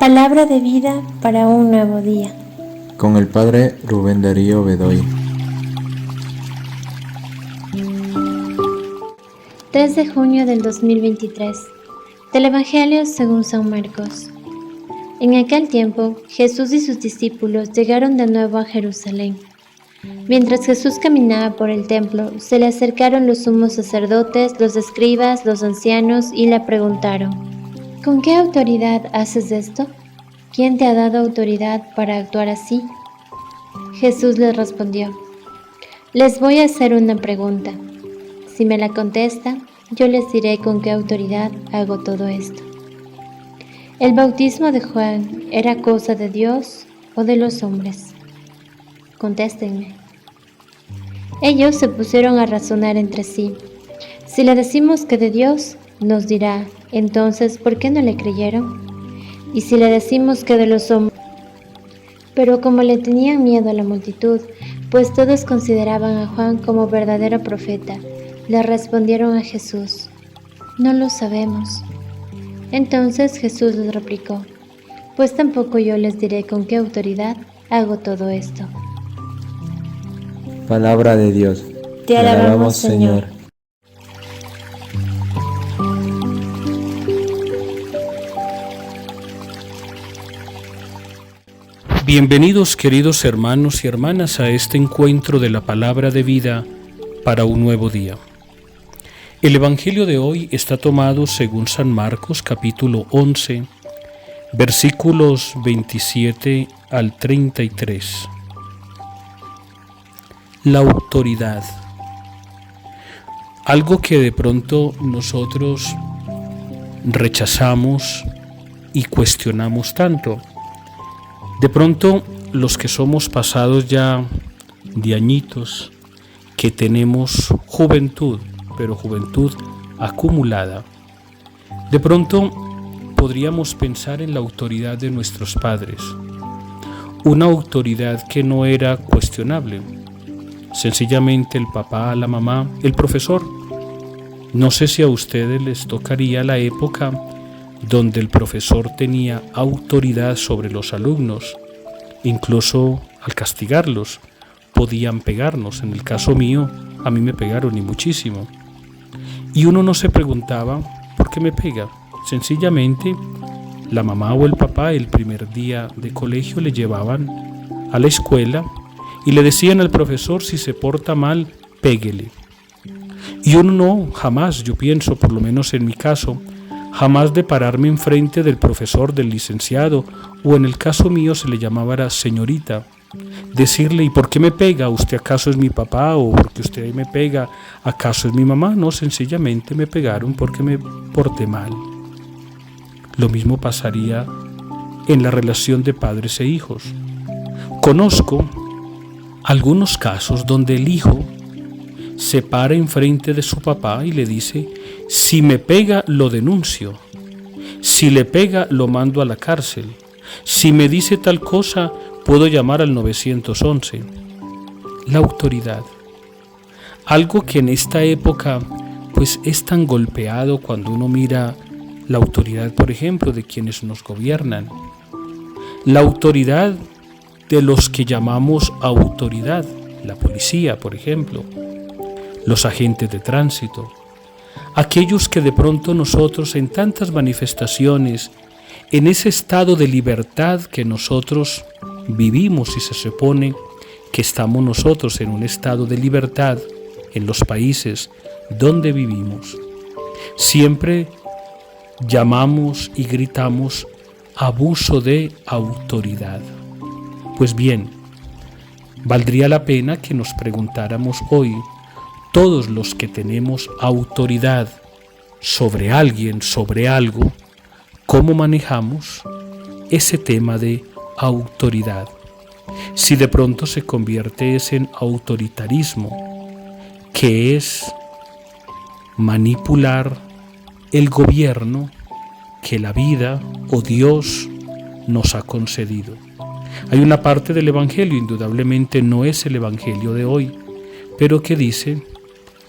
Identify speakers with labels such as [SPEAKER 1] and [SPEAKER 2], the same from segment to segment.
[SPEAKER 1] Palabra de vida para un nuevo día.
[SPEAKER 2] Con el Padre Rubén Darío Bedoy.
[SPEAKER 1] 3 de junio del 2023. Del Evangelio según San Marcos. En aquel tiempo, Jesús y sus discípulos llegaron de nuevo a Jerusalén. Mientras Jesús caminaba por el templo, se le acercaron los sumos sacerdotes, los escribas, los ancianos y le preguntaron: ¿con qué autoridad haces esto? ¿Quién te ha dado autoridad para actuar así? Jesús les respondió: les voy a hacer una pregunta. Si me la contestan, yo les diré con qué autoridad hago todo esto. ¿El bautismo de Juan era cosa de Dios o de los hombres? Contéstenme. Ellos se pusieron a razonar entre sí. Si le decimos que de Dios, nos dirá: entonces, ¿por qué no le creyeron? Y si le decimos que de los hombres. Pero como le tenían miedo a la multitud, pues todos consideraban a Juan como verdadero profeta, le respondieron a Jesús: no lo sabemos. Entonces Jesús les replicó: pues tampoco yo les diré con qué autoridad hago todo esto.
[SPEAKER 2] Palabra de Dios.
[SPEAKER 1] Te alabamos, Señor.
[SPEAKER 3] Bienvenidos, queridos hermanos y hermanas, a este encuentro de la palabra de vida para un nuevo día. El Evangelio de hoy está tomado según San Marcos, capítulo 11, versículos 27 al 33. La autoridad. Algo que de pronto nosotros rechazamos y cuestionamos tanto. De pronto, los que somos pasados ya de añitos, que tenemos juventud, pero juventud acumulada, de pronto podríamos pensar en la autoridad de nuestros padres, una autoridad que no era cuestionable, sencillamente el papá, la mamá, el profesor. No sé si a ustedes les tocaría la época donde el profesor tenía autoridad sobre los alumnos, incluso al castigarlos, podían pegarnos. En el caso mío, a mí me pegaron y muchísimo. Y uno no se preguntaba, ¿por qué me pega? Sencillamente, la mamá o el papá el primer día de colegio le llevaban a la escuela y le decían al profesor: si se porta mal, péguele. Y uno no, jamás, yo pienso, por lo menos en mi caso, jamás de pararme enfrente del profesor, del licenciado, o en el caso mío se le llamaba señorita, decirle: ¿y por qué me pega? ¿Usted acaso es mi papá? ¿O porque usted me pega, acaso es mi mamá? No, sencillamente me pegaron porque me porté mal. Lo mismo pasaría en la relación de padres e hijos. Conozco algunos casos donde el hijo se para enfrente de su papá y le dice: si me pega, lo denuncio. Si le pega, lo mando a la cárcel. Si me dice tal cosa, puedo llamar al 911. La autoridad. Algo que en esta época pues es tan golpeado cuando uno mira la autoridad, por ejemplo, de quienes nos gobiernan. La autoridad de los que llamamos autoridad, la policía, por ejemplo, los agentes de tránsito, aquellos que de pronto nosotros en tantas manifestaciones, en ese estado de libertad que nosotros vivimos, y se supone que estamos nosotros en un estado de libertad en los países donde vivimos, siempre llamamos y gritamos abuso de autoridad. Pues bien, valdría la pena que nos preguntáramos hoy, todos los que tenemos autoridad sobre alguien, sobre algo, ¿cómo manejamos ese tema de autoridad? Si de pronto se convierte en autoritarismo, que es manipular el gobierno que la vida o Dios nos ha concedido. Hay una parte del Evangelio, indudablemente no es el Evangelio de hoy, pero que dice: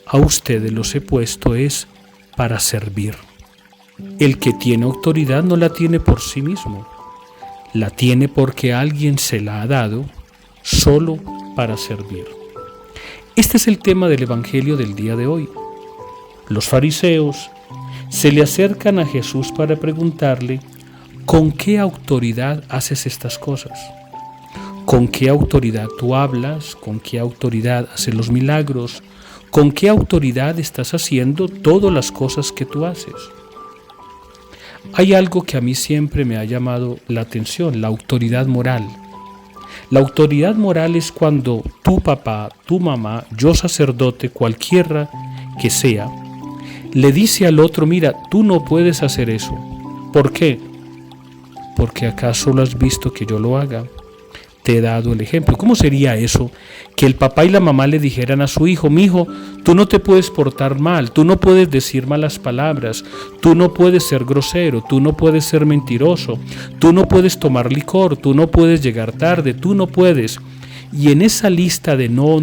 [SPEAKER 3] a ustedes los he puesto es para servir. El que tiene autoridad no la tiene por sí mismo, la tiene porque alguien se la ha dado solo para servir. Este es el tema del Evangelio del día de hoy. Los fariseos se le acercan a Jesús para preguntarle: ¿con qué autoridad haces estas cosas? ¿Con qué autoridad tú hablas? ¿Con qué autoridad haces los milagros? ¿Con qué autoridad estás haciendo todas las cosas que tú haces? Hay algo que a mí siempre me ha llamado la atención: la autoridad moral. La autoridad moral es cuando tu papá, tu mamá, yo sacerdote, cualquiera que sea, le dice al otro: mira, tú no puedes hacer eso. ¿Por qué? Porque acaso lo has visto que yo lo haga. Te he dado el ejemplo. ¿Cómo sería eso? Que el papá y la mamá le dijeran a su hijo: mi hijo, tú no te puedes portar mal, tú no puedes decir malas palabras, tú no puedes ser grosero, tú no puedes ser mentiroso, tú no puedes tomar licor, tú no puedes llegar tarde, tú no puedes. Y en esa lista de no,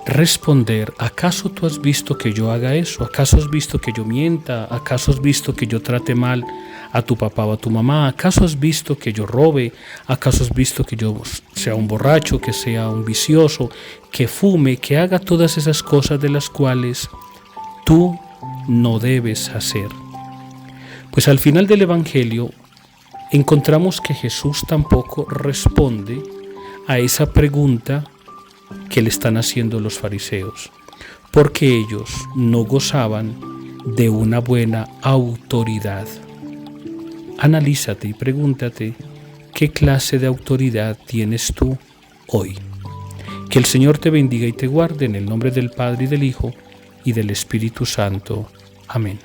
[SPEAKER 3] responder: ¿acaso tú has visto que yo haga eso? ¿Acaso has visto que yo mienta? ¿Acaso has visto que yo trate mal a tu papá o a tu mamá? ¿Acaso has visto que yo robe? ¿Acaso has visto que yo sea un borracho, que sea un vicioso, que fume, que haga todas esas cosas de las cuales tú no debes hacer? Pues al final del Evangelio encontramos que Jesús tampoco responde a esa pregunta que le están haciendo los fariseos, porque ellos no gozaban de una buena autoridad. Analízate y pregúntate: ¿qué clase de autoridad tienes tú hoy? Que el Señor te bendiga y te guarde, en el nombre del Padre y del Hijo y del Espíritu Santo. Amén.